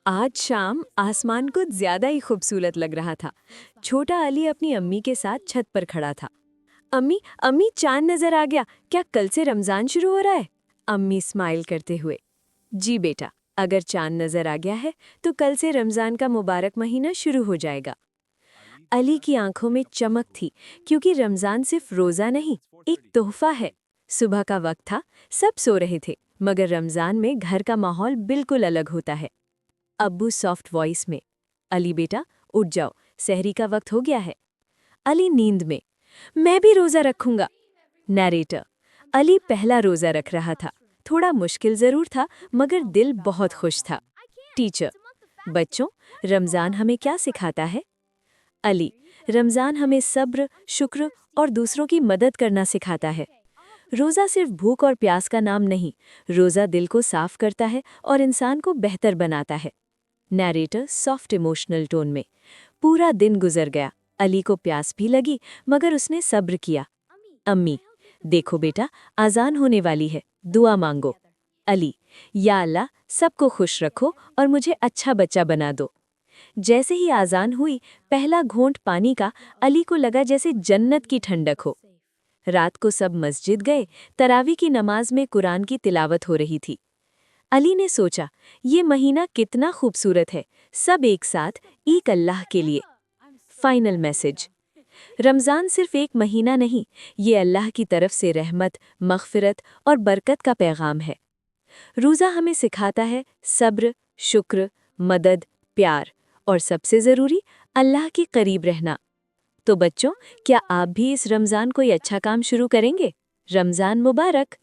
आज शाम आसमान कुछ ज्यादा ही खूबसूरत लग रहा था। छोटा अली अपनी अम्मी के साथ छत पर खड़ा था। अम्मी अम्मी, चांद नजर आ गया। क्या कल से रमजान शुरू हो रहा है? अम्मी स्माइल करते हुए, जी बेटा, अगर चांद नजर आ गया है तो कल से रमजान का मुबारक महीना शुरू हो जाएगा। अली की आंखों में चमक थी, क्योंकि रमजान सिर्फ रोजा नहीं, एक तोहफा है। सुबह का वक्त था, सब सो रहे थे, मगर रमजान में घर का माहौल बिल्कुल अलग होता है। अब्बू सॉफ्ट वॉइस में, अली बेटा उठ जाओ, सहरी का वक्त हो गया है। अली नींद में, मैं भी रोजा रखूंगा। नैरेटर, अली पहला रोजा रख रहा था। थोड़ा मुश्किल जरूर था, मगर दिल बहुत खुश था। टीचर, बच्चों, रमजान हमें क्या सिखाता है? अली, रमजान हमें सब्र, शुक्र और दूसरों की मदद करना सिखाता है। रोजा सिर्फ भूख और प्यास का नाम नहीं, रोजा दिल को साफ करता है और इंसान को बेहतर बनाता है। नैरेटर सॉफ्ट इमोशनल टोन में, पूरा दिन गुजर गया, अली को प्यास भी लगी, मगर उसने सब्र किया। अम्मी, देखो बेटा, आजान होने वाली है, दुआ मांगो। अली, या अल्लाह, सबको खुश रखो और मुझे अच्छा बच्चा बना दो। जैसे ही आजान हुई, पहला घोंट पानी का, अली को लगा जैसे जन्नत की ठंडक हो। रात को सब मस्जिद गए, तरावी की नमाज में कुरान की तिलावत हो रही थी। अली ने सोचा, ये महीना कितना खूबसूरत है, सब एक साथ, एक अल्लाह के लिए। फाइनल मैसेज, रमज़ान सिर्फ एक महीना नहीं, ये अल्लाह की तरफ से रहमत, मग़फ़िरत और बरकत का पैगाम है। रोज़ा हमें सिखाता है सब्र, शुक्र, मदद, प्यार और सबसे ज़रूरी, अल्लाह के करीब रहना। तो बच्चों, क्या आप भी इस रमज़ान कोई अच्छा काम शुरू करेंगे? रमज़ान मुबारक।